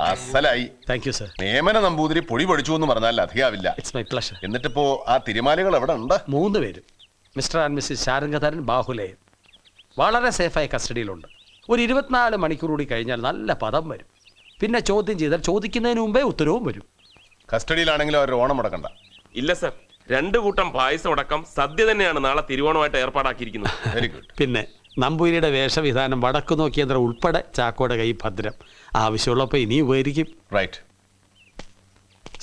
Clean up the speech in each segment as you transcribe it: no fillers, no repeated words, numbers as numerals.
അസലായി. Thank you sir. നിയമന നമ്പൂതിരി പൊടി പഠിച്ചു എന്ന് പറഞ്ഞാൽ അധികാവില്ല. It's my pleasure. എന്നിട്ടിപ്പോ ആ തിരുമാലികൾ എവിടെ ഉണ്ട്? 3 പേരും mister and Mrs Sarangadharan Bahuleyan വളരെ സേഫായി കസ്റ്റഡിയിലുണ്ട്. ഒരു 24 മണിക്കൂർ കൂടി കഴിഞ്ഞാൽ നല്ല പദം വരും. പിന്നെ ചോദ്യം ചെയ്താൽ ചോദിക്കുന്നതിന് മുമ്പേ ഉത്തരവും വരും. കസ്റ്റഡിയിലാണെങ്കിലും അവർ ഓണം മുടക്കണ്ട. ഇല്ല സർ, 2 കൂട്ടം പായസം അടക്കം സദ്യ തന്നെയാണ് നാളെ തിരുവോണമായിട്ട് ഏർപ്പാടാക്കിയിരിക്കുന്നത്. Very good. പിന്നെ നമ്പൂരിയുടെ വേഷവിധാനം വടക്കു നോക്കിയന്ത്ര ഉൾപ്പെടെ ചാക്കോയുടെ കൈ ഭദ്രം. ആവശ്യമുള്ളപ്പോൾ ഇനി ഉപകരിക്കും. റൈറ്റ്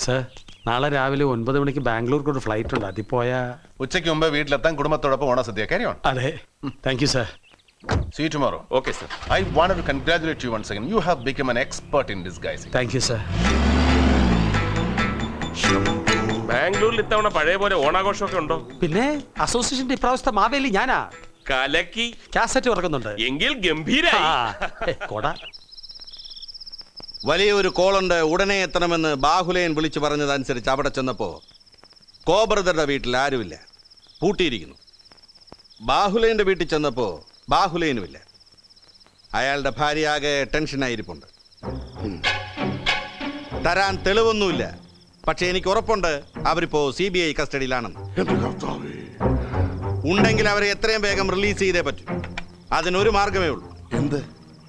സർ, നാളെ രാവിലെ 9 മണിക്ക് ബാംഗ്ലൂർക്ക് ഒരു ഫ്ലൈറ്റ് ഉണ്ട്. അതിൽ പോയാ ഉച്ചയ്ക്ക് മുമ്പ് വീട്ടിലെത്താൻ കുടുംബത്തോടൊപ്പം ഓണസദ്യ. Carry on. അതെ. Thank you sir. See you tomorrow. Okay sir. I wanted to congratulate you once again. You have become an expert in disguising. Thank you sir. ബാംഗ്ലൂരിൽ ഇത്തവണ പഴയ പോലെ ഓണാഘോഷമൊക്കെ ഉണ്ടോ? പിന്നെ അസോസിയേഷന്റെ ഇപ്രാവശ്യത്തെ മാവേലി ഞാനാ. കലക്കി. കാസറ്റ് ഇറക്കുന്നുണ്ട്. എങ്കിൽ ഗംഭീരായി. കൊട. വലിയൊരു കോളുണ്ട്, ഉടനെ എത്തണമെന്ന് ബാഹുലയൻ വിളിച്ചു പറഞ്ഞതനുസരിച്ച് അവിടെ ചെന്നപ്പോ കോബ്രദറുടെ വീട്ടിൽ ആരുമില്ല, പൂട്ടിയിരിക്കുന്നു. ബാഹുലയന്റെ വീട്ടിൽ ചെന്നപ്പോ ബാഹുലയനുമില്ല. അയാളുടെ ഭാര്യ ആകെ ടെൻഷനായിരിപ്പുണ്ട്. തരാൻ തെളിവൊന്നുമില്ല, പക്ഷെ എനിക്ക് ഉറപ്പുണ്ട് അവരിപ്പോ CBI കസ്റ്റഡിയിലാണെന്ന്. ഉണ്ടെങ്കിൽ അവരെ എത്രയും വേഗം റിലീസ് ചെയ്തേ പറ്റൂ. അതിനൊരു മാർഗമേ ഉള്ളൂ. എന്ത്?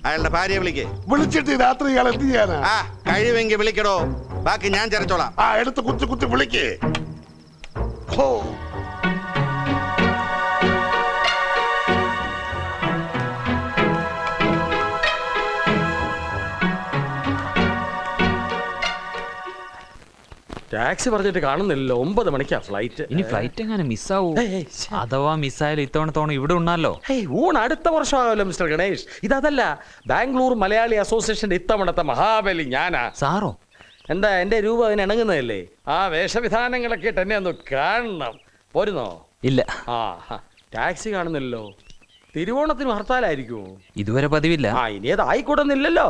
അയാളുടെ ഭാര്യയെ വിളിച്ചിട്ട് രാത്രി ഇയാൾ എന്ത് ചെയ്യാനാ? കഴിവെങ്കിൽ വിളിക്കടോ, ബാക്കി ഞാൻ ചരച്ചോളാം. എടുത്ത് കുത്തി വിളിക്കേ. ടാക്സി പറഞ്ഞിട്ട് കാണുന്നില്ലല്ലോ. 9 മണിക്കാ ഫ്ലൈറ്റ്. ഇനി ഫ്ലൈറ്റ് എങ്ങനെ മിസ്സാവൂ? അഥവാ മിസ്സായാലും ഇത്തവണ ഇവിടെ ഉണ്ടല്ലോ. ഊണ് അടുത്ത വർഷമാകല്ലോ മിസ്റ്റർ ഗണേഷ്. ഇതല്ല, ബാംഗ്ലൂർ മലയാളി അസോസിയേഷന്റെ ഇത്തവണത്തെ മഹാബലി ഞാനാ. സാറോ? എന്താ എന്റെ രൂപ അതിന് ഇണങ്ങുന്നതല്ലേ? ആ വേഷവിധാനങ്ങളൊക്കെ ഇട്ട് എന്നെ ഒന്ന് കാണണം. പോരുന്നോ? ഇല്ല. ടാക്സി കാണുന്നില്ലല്ലോ. തിരുവോണത്തിന് ഹർത്താലായിരിക്കുമോ? ഇതുവരെ പതിവില്ല. ഇനി അത് ആയിക്കൂടുന്നില്ലല്ലോ.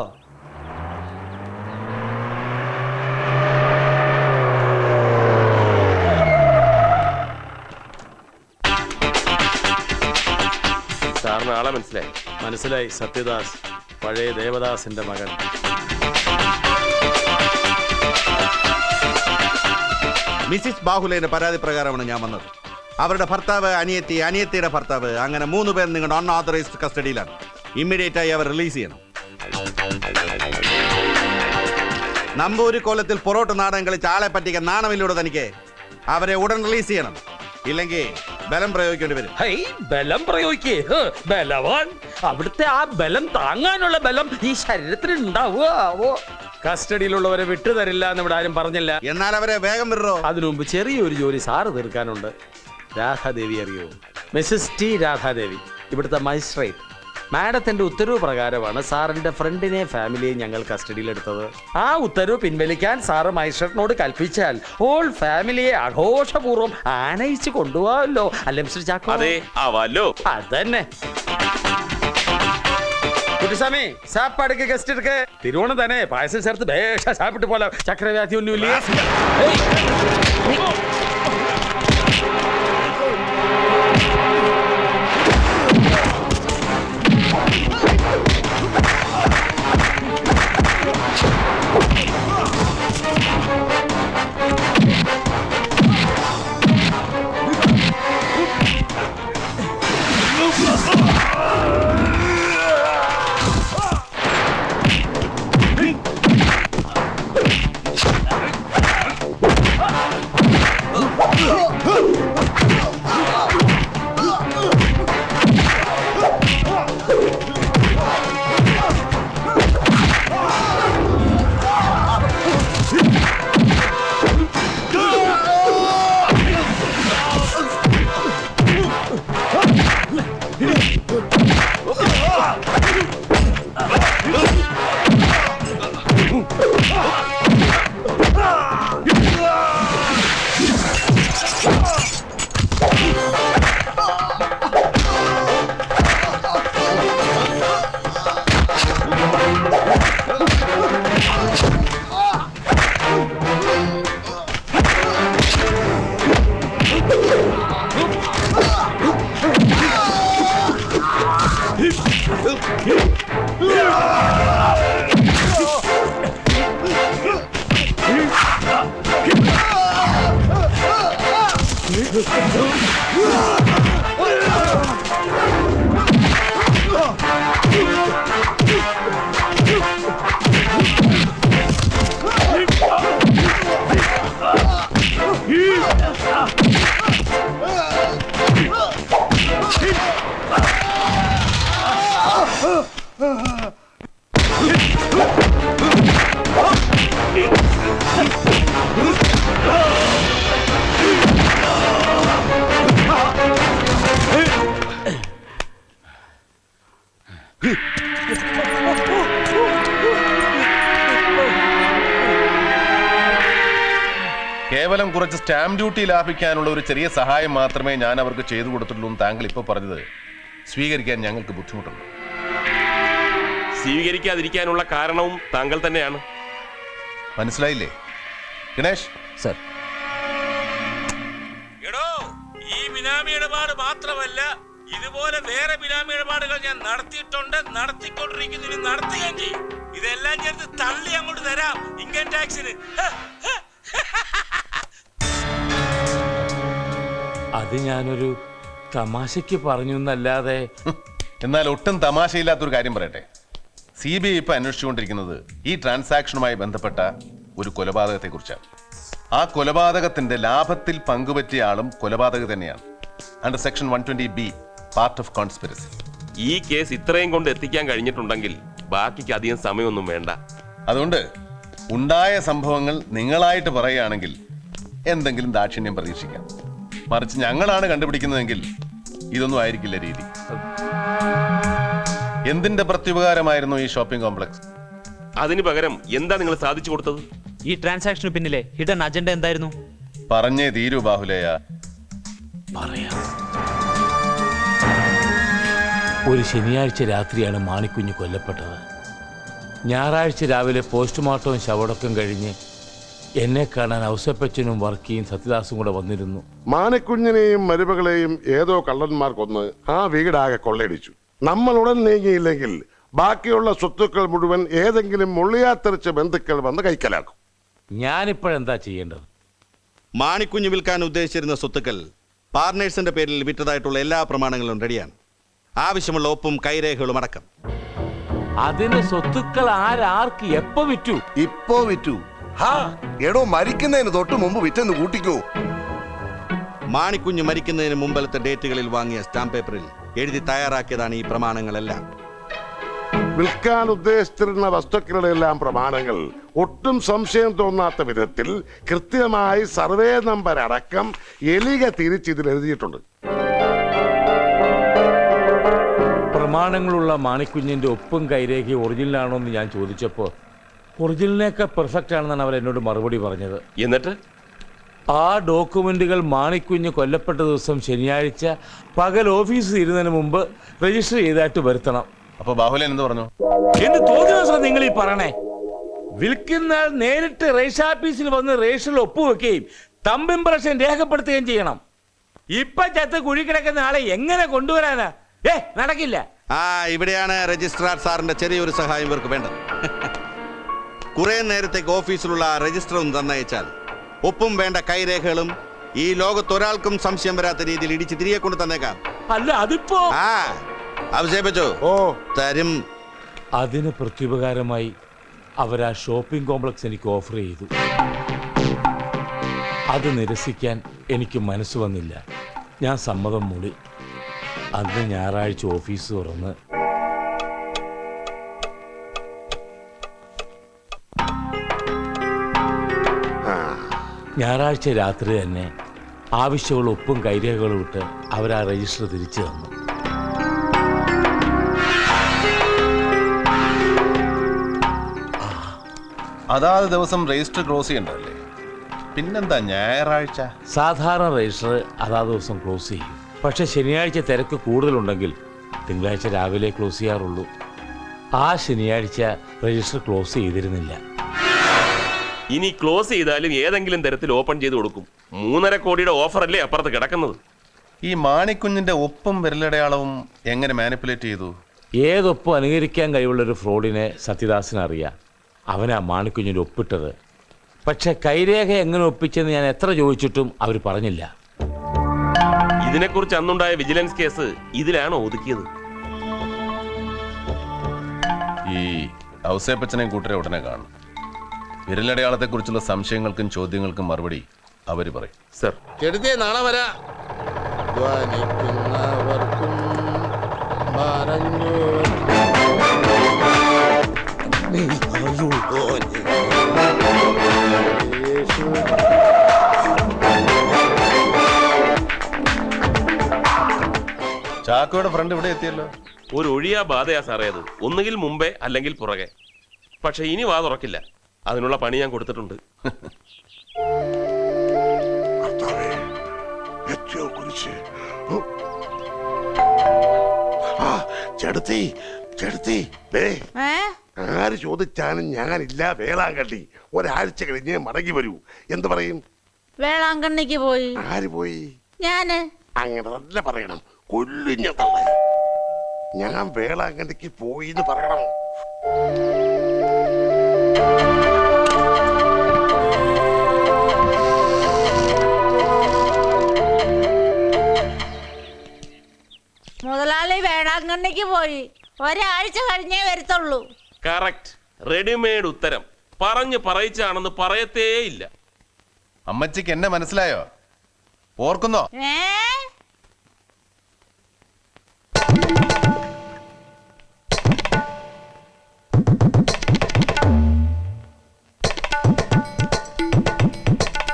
സാറിന് ആളെ മനസ്സിലായി? മനസ്സിലായി. സത്യദാസ്, പഴയ ദേവദാസിന്റെ മകൻ. മിസ്സിസ് ബാഹുലയുടെ പരാതി പ്രകാരമാണ് ഞാൻ വന്നത്. അവരുടെ ഭർത്താവ്, അനിയത്തിയുടെ ഭർത്താവ്, അങ്ങനെ 3 പേർ നിങ്ങളുടെ അൺഓതറൈസ്ഡ് കസ്റ്റഡിയിലാണ്. ഇമ്മീഡിയറ്റ് ആയി അവർ റിലീസ് ചെയ്യണം. നമ്പൂരി കോലത്തിൽ പൊറോട്ട് നാടകം കളിച്ച് ആളെ പറ്റിക്കാൻ നാണമില്ലൂടെ തനിക്ക്? അവരെ ഉടൻ റിലീസ് ചെയ്യണം, ഇല്ലെങ്കിൽ ബലം പ്രയോഗിക്കേണ്ടി വരും. ബലം പ്രയോഗിക്കേ? ബലവാൻ? അവിടുത്തെ ആ ബലം താങ്ങാനുള്ള ബലം ഈ ശരീരത്തിന് ഉണ്ടാവുക. കസ്റ്റഡിയിലുള്ളവരെ വിട്ടുതരില്ല എന്ന് ഇവിടെ ആരും പറഞ്ഞില്ല. എന്നാൽ അവരെ വേഗം വിടറോ. അതിനു മുമ്പ് ചെറിയൊരു ജോലി സാറ് തീർക്കാനുണ്ട്. രാധാദേവി അറിയോ? മിസ്സസ് ടി രാധാദേവി, ഇവിടുത്തെ മജിസ്ട്രേറ്റ്. മാഡത്തിന്റെ ഉത്തരവ് പ്രകാരമാണ് സാറിന്റെ ഫ്രണ്ടിനെ ഫാമിലിയെ ഞങ്ങൾ കസ്റ്റഡിയിലെടുത്തത്. ആ ഉത്തരവ് പിൻവലിക്കാൻ സാറ് മജിസ്ട്രേറ്റിനോട് കൽപ്പിച്ചാൽ ഹോൾ ഫാമിലിയെ ആഘോഷപൂർവ്വം ആനയിച്ച് കൊണ്ടുപോകാമല്ലോ. അല്ലേ മിസ്റ്റർ ചാക്കോ? അതെ, അതന്നെ. കുട്ടിസ്വാമി, സാപ്പാടുക്ക് ഗസ്റ്റ് എടുക്ക്. തിരുവോണം തന്നെ പായസം ചേർത്ത് ഭേഷ സാപ്പിട്ട് പോലെ. ചക്രവ്യാധി ഒന്നുമില്ല. Yeah! കേവലം കുറച്ച് സ്റ്റാമ്പ് ഡ്യൂട്ടി ലാഭിക്കാനുള്ള ഒരു ചെറിയ സഹായം മാത്രമേ ഞാൻ അവർക്ക് ചെയ്തു കൊടുത്തിട്ടുള്ളൂ എന്ന് താങ്കൾ ഇപ്പോൾ പറഞ്ഞത് സ്വീകരിക്കാൻ ഞങ്ങൾക്ക് ബുദ്ധിമുട്ടുണ്ട്. സ്വീകരിക്കാതിരിക്കാനുള്ള കാരണവും താങ്കൾ തന്നെയാണ്. മനസ്സിലായില്ലേ ഗണേഷ്? സർ, എടോ, ഈ ബിനാമി ഇടപാട് മാത്രമല്ല, ഇതുപോലെ വേറെ ബിനാമി ഇടപാടുകൾ ഞാൻ നടത്തിയിട്ടുണ്ട്, നടത്തിക്കൊണ്ടിരിക്കുന്നതിന് നടത്തുകയും ചെയ്യും. ഇതെല്ലാം ചേർത്ത് തള്ളി അങ്ങോട്ട് തരാം ഇൻകം ടാക്സിന്. അത് ഞാനൊരു തമാശയ്ക്ക് പറഞ്ഞു എന്നല്ലാതെ. എന്നാൽ ഒട്ടും തമാശയില്ലാത്തൊരു കാര്യം പറയട്ടെ. CBI ഇപ്പൊ അന്വേഷിച്ചുകൊണ്ടിരിക്കുന്നത് ഈ ട്രാൻസാക്ഷനുമായി ബന്ധപ്പെട്ട ഒരു കൊലപാതകത്തെ കുറിച്ചാണ്. ആ കൊലപാതകത്തിന്റെ ലാഭത്തിൽ പങ്കുപറ്റിയ ആളും കൊലപാതക തന്നെയാണ്. Under section 120B, part of conspiracy. ഈ കേസ് ഇത്രയും കൊണ്ട് എത്തിക്കാൻ കഴിഞ്ഞിട്ടുണ്ടെങ്കിൽ ബാക്കിക്ക് അധികം സമയമൊന്നും വേണ്ട. അതുകൊണ്ട് ഉണ്ടായ സംഭവങ്ങൾ നിങ്ങളായിട്ട് പറയുകയാണെങ്കിൽ എന്തെങ്കിലും ദാക്ഷിണ്യം പ്രതീക്ഷിക്കാം. മറിച്ച് ഞങ്ങളാണ് കണ്ടുപിടിക്കുന്നതെങ്കിൽ ഇതൊന്നും ആയിരിക്കില്ല രീതി. എന്തിന്റെ പ്രത്യുപകാരമായിരുന്നു ഈ ഷോപ്പിംഗ് കോംപ്ലക്സ്? അതിനു പകരം എന്താ നിങ്ങൾ സാധിച്ചു കൊടുത്തത്? ഈ ട്രാൻസാക്ഷന് പിന്നിലെ ഹിഡൻ അജണ്ട എന്തായിരുന്നു? പറഞ്ഞേ തീരൂ ബാഹുലേയ. പറയാം. ഒരു ശനിയാഴ്ച രാത്രിയാണ് മാണിക്കുഞ്ഞ് കൊല്ലപ്പെട്ടത്. ഞായറാഴ്ച രാവിലെ പോസ്റ്റ്മോർട്ടവും ശവടക്കം കഴിഞ്ഞ് എന്നെ കാണാൻ ഔസപ്പച്ചനും വർക്കിയും സത്യദാസും കൂടെ വന്നിരുന്നു. മാനക്കുഞ്ഞിനെയും മരുമകളെയും ഏതോ കള്ളന്മാർ കൊന്ന് ആ വീടാകെ കൊള്ളയടിച്ചു. നമ്മൾ ഉടൻ നീങ്ങിയില്ലെങ്കിൽ ബാക്കിയുള്ള സ്വത്തുക്കൾ മുഴുവൻ ഏതെങ്കിലും മുള്ളിയാത്തെറിച്ച ബന്ധുക്കൾ വന്ന് കൈക്കലാക്കും. ഞാനിപ്പോഴെന്താ ചെയ്യേണ്ടത്? മാണിക്കുഞ്ഞ് വിൽക്കാൻ ഉദ്ദേശിച്ചിരുന്ന സ്വത്തുക്കൾ പാർട്ട്നേഴ്സിന്റെ പേരിൽ വിറ്റതായിട്ടുള്ള എല്ലാ പ്രമാണങ്ങളും റെഡിയാണ്. ആവശ്യമുള്ള ഒപ്പും കൈരേഖകളും അടക്കം. അതിന് സ്വത്തുക്കൾ ആരാർക്ക് എപ്പോ വിറ്റു? ഇപ്പോ വിറ്റു. ഹാ എടോ, മരിക്കുന്നതിന് തൊട്ട് മുമ്പ് വിറ്റെന്ന് കൂട്ടിക്കോ. മാണിക്കുഞ്ഞ് മരിക്കുന്നതിന് മുമ്പലത്തെ ഡേറ്റുകളിൽ വാങ്ങിയ സ്റ്റാമ്പ് പേപ്പറിൽ എഴുതി തയ്യാറാക്കിയതാണ് ഈ പ്രമാണങ്ങളെല്ലാം. വിൽക്കാൻ ഉദ്ദേശിച്ചിരുന്ന വസ്തുക്കളുടെ എല്ലാം പ്രമാണങ്ങൾ ഒട്ടും സംശയം തോന്നാത്ത വിധത്തിൽ കൃത്യമായി സർവേ നമ്പർ അടക്കം എലിക തിരിച്ച് ഇതിൽ എഴുതിയിട്ടുണ്ട്. പ്രമാണങ്ങളുള്ള മാണിക്കുഞ്ഞിന്റെ ഒപ്പും കൈരേഖയും ഒറിജിനലാണോ എന്ന് ഞാൻ ചോദിച്ചപ്പോൾ ഒറിജിനലിനൊക്കെ പെർഫെക്റ്റ് ആണെന്നാണ് അവർ എന്നോട് മറുപടി പറഞ്ഞത്. എന്നിട്ട് ആ ഡോക്യുമെന്റുകൾ മാണിക്കുഞ്ഞ് കൊല്ലപ്പെട്ട ദിവസം ശനിയാഴ്ച പകൽ ഓഫീസിൽ ഇരുന്നതിന് മുമ്പ് രജിസ്റ്റർ ചെയ്തായിട്ട് വരുത്തണം. അപ്പൊ ബാഹുലേൻ എന്ത് പറഞ്ഞു? എന്ന് തോന്നിയ ദിവസം നിങ്ങൾ ഈ പറയണേ. വിൽക്കുന്ന ആൾ നേരിട്ട് രജിസ്റ്റർ ഓഫീസിൽ വന്ന് രജിസ്റ്ററിൽ ഒപ്പുവെക്കുകയും തമ്പ് ഇംപ്രഷൻ രേഖപ്പെടുത്തുകയും ചെയ്യണം. ഇപ്പൊ ചത്ത് കുഴി കിടക്കുന്ന ആളെ എങ്ങനെ കൊണ്ടുവരാനാ? നടക്കില്ല. ഇവിടെയാണ് രജിസ്ട്രാർ സാറിന്റെ ചെറിയൊരു സഹായം ഇവർക്ക് വേണ്ടത്. കുറെ നേരത്തേക്ക് ഓഫീസിലുള്ള രജിസ്റ്റർ ഒന്ന് തന്നയച്ചാൽ ഒപ്പും വേണ്ട കൈരേഖകളും ഈ ലോകത്തൊരാൾക്കും സംശയം വരാത്ത രീതിയിൽ ഇടിച്ച് തിരികെ കൊണ്ട് തന്നേക്കാം. അല്ല അതിപ്പോ അവശേപിച്ചോ തരും. അതിന് പ്രത്യുപകാരമായി അവരാ ഷോപ്പിംഗ് കോംപ്ലക്സ് എനിക്ക് ഓഫർ ചെയ്തു. അത് നിരസിക്കാൻ എനിക്ക് മനസ്സ് വന്നില്ല. ഞാൻ സമ്മതം മൂടി. അന്ന് ഞായറാഴ്ച ഓഫീസ് തുറന്ന് ഞായറാഴ്ച രാത്രി തന്നെ ആവശ്യമുള്ള ഒപ്പും കൈരേഖകളും ഇട്ട് അവരാ രജിസ്റ്റർ തിരിച്ചു തന്നു. അതാത് ദിവസം രജിസ്റ്റർ ക്ലോസ് ചെയ്യണ്ടല്ലേ? പിന്നെന്താ ഞായറാഴ്ച? സാധാരണ രജിസ്റ്റർ അതാ ദിവസം ക്ലോസ് ചെയ്യും. പക്ഷെ ശനിയാഴ്ച തിരക്ക് കൂടുതലുണ്ടെങ്കിൽ തിങ്കളാഴ്ച രാവിലെ ക്ലോസ് ചെയ്യാറുള്ളൂ. ആ ശനിയാഴ്ച രജിസ്റ്റർ ക്ലോസ് ചെയ്തിരുന്നില്ല. ഇനി ക്ലോസ് ചെയ്താലും ഏതെങ്കിലും തരത്തിൽ ഓപ്പൺ ചെയ്ത് കൊടുക്കും. 3.5 കോടിയുടെ ഓഫർ അല്ലേ അപ്പുറത്ത് കിടക്കുന്നത്. ഈ മാണിക്കുഞ്ഞിന്റെ ഒപ്പും വിരലടയാളവും എങ്ങനെ മാനിപ്പുലേറ്റ് ചെയ്തു? ഏതൊപ്പം അനുകരിക്കാൻ കഴിവുള്ളൊരു ഫ്രോഡിനെ സത്യദാസിന് അറിയാം. അവനാ മാണിക്കുഞ്ഞിൻ്റെ ഒപ്പിട്ടത്. പക്ഷെ കൈരേഖ എങ്ങനെ ഒപ്പിച്ചെന്ന് ഞാൻ എത്ര ചോദിച്ചിട്ടും അവർ പറഞ്ഞില്ല. ഇതിനെക്കുറിച്ച് അന്നുണ്ടായ വിജിലൻസ് കേസ് ഇതിലാണ് ഒതുക്കിയത്. ഈ ഔസേപ്പച്ചനെയും കൂട്ടരെ ഉടനെ കാണും. വിരലടയാളത്തെക്കുറിച്ചുള്ള സംശയങ്ങൾക്കും ചോദ്യങ്ങൾക്കും മറുപടി അവര് പറയും. സർ, ചെടുത്തേ, നാളെ വരാ. ചാക്കോയുടെ ഫ്രണ്ട് ഇവിടെ എത്തിയല്ലോ. ഒരു ഒഴിയാ ബാധയാ സാറേ അത്. ഒന്നുകിൽ മുമ്പേ അല്ലെങ്കിൽ പുറകെ. പക്ഷെ ഇനി വാ തുറക്കില്ല. അതിനുള്ള പണി ഞാൻ കൊടുത്തിട്ടുണ്ട്. ആ ചെടുത്തി ചെടുത്തി ദേ ആര് ചോദിച്ചാലും ഞാനില്ല വേളാങ്കണ്ണി. ഒരാഴ്ച കഴിഞ്ഞ് മടങ്ങി വരൂ. എന്ത് പറയും? വേളാങ്കണ്ണിക്ക് പോയി. ആര് പോയി? ഞാന്. അങ്ങനെ തന്നെ പറയണം. കൊല്ലിഞ്ഞ തള്ള. ഞാൻ വേളാങ്കണ്ണിക്ക് പോയി എന്ന് പറയണം. മുതലാളി വേളാങ്കണ്ണിക്ക് പോയി. ഒരാഴ്ച കഴിഞ്ഞേ വരത്തുള്ളൂ. കറക്റ്റ്. റെഡിമെയ്ഡ് ഉത്തരം. പറഞ്ഞു പറയിച്ചാണെന്ന് പറയത്തേ ഇല്ല. അമ്മച്ചിക്ക് എന്നെ മനസ്സിലായോ? ഓർക്കുന്നോ?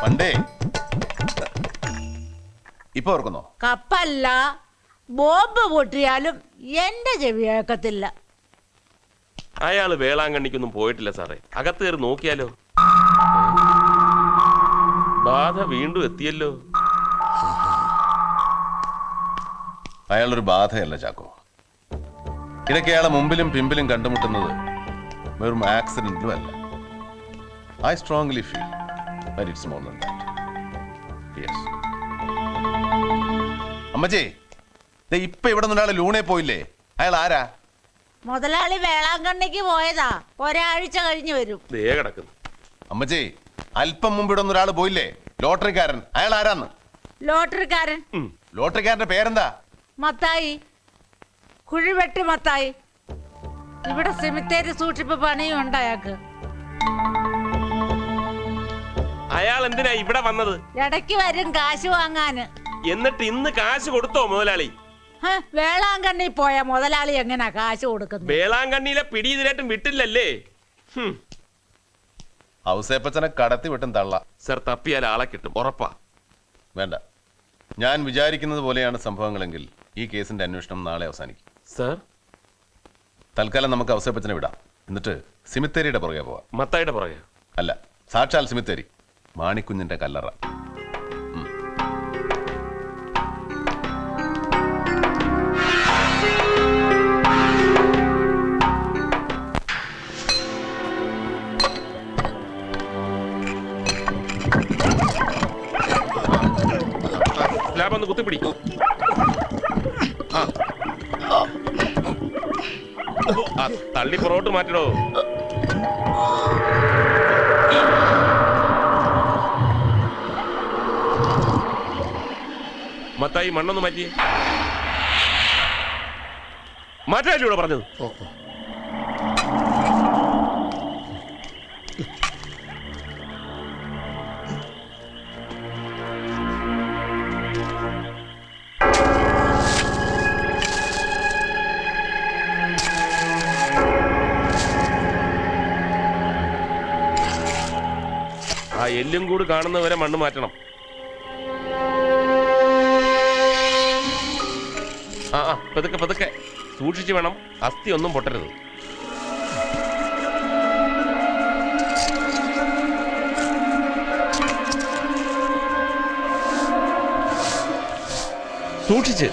പണ്ടേ ഇപ്പൊ ഓർക്കുന്നോ? കപ്പല്ല ബോംബ് പൊട്ടിയാലും എന്റെ ചെവി കേൾക്കത്തില്ല. അയാള് വേളാങ്കണ്ണിക്കൊന്നും പോയിട്ടില്ല സാറേ. അകത്ത് കയറി നോക്കിയാലോ? ബാധ വീണ്ടും എത്തിയല്ലോ. അയാളൊരു ബാധയല്ല ചാക്കോ. ഇതൊക്കെ അയാളെ മുമ്പിലും പിമ്പിലും കണ്ടുമുട്ടുന്നത് വെറും ആക്സിഡന്റിലും അല്ല. I strongly feel that it's more than that. Yes. അമ്മച്ചി, ഇപ്പൊ ഇവിടെ നിന്നൊരാള് ലൂണേ പോയില്ലേ? അയാൾ ആരാ? മുതലാളി വേളാങ്കണ്ണിക്ക് പോയതാ. ഒരാഴ്ച കഴിഞ്ഞ് വരും. കിടക്കുന്നു. അമ്മച്ചി, അല്പം മുമ്പ് ഇവിടെ ഒരാൾ പോയില്ലേ? ലോട്ടറിക്കാരൻ. അയാൾ ആരാന്ന്? ലോട്ടറിക്കാരൻ. ലോട്ടറിക്കാരന്റെ പേരെന്താ? മത്തായി. കുഴിവെട്ടി മത്തായി. ഇവിടെ സെമിത്തേരി സൂക്ഷിപ്പ് പണിയും ഉണ്ട് അയാൾക്ക്. അയാൾ എന്തിനാ ഇവിടെ വന്നത്? ഇടയ്ക്ക് വരും കാശ് വാങ്ങാന്. എന്നിട്ട് ഇന്ന് കാശ് കൊടുത്തോ മുതലാളി? വേളാങ്കണ്ണി പോയ മുതലാളി എങ്ങനാ കാശ് കൊടുക്കുന്നത്? വേളാങ്കണ്ണിയിലെ പിടി ഇതിനായിട്ടും വിട്ടില്ലല്ലേ? ഔസേപ്പച്ചനെ കടത്തി വിട്ടും തള്ള. സർ, തപ്പിയാൽ ആളെ കിട്ടും, ഉറപ്പാ. വേണ്ട, ഞാൻ വിചാരിക്കുന്നത് പോലെയാണ് സംഭവങ്ങളെങ്കിൽ ഈ കേസിന്റെ അന്വേഷണം നാളെ അവസാനിക്കും. സർ, തൽക്കാലം നമുക്ക് ഔസേപ്പച്ചനെ വിടാം. എന്നിട്ട് സിമിത്തേരിയുടെ പുറകെ പോവാം. മത്തായിയുടെ പുറകെ അല്ല, സാക്ഷാൽ സിമിത്തേരി, മാണിക്കുഞ്ഞിന്റെ കല്ലറ. ലാബൊന്ന് കുത്തിപ്പിടി. തള്ളി പുറകോട്ട് മാറ്റണോ? മത്തായി, മണ്ണൊന്ന് മാറ്റി മാറ്റാലൂടെ പറഞ്ഞത്. ആ എല്ലും കൂടി കാണുന്നവരെ മണ്ണ് മാറ്റണം. പതുക്കെ പതുക്കെ സൂക്ഷിച്ചു വേണം. അസ്ഥി ഒന്നും പൊട്ടരുത്. സൂക്ഷിച്ച്.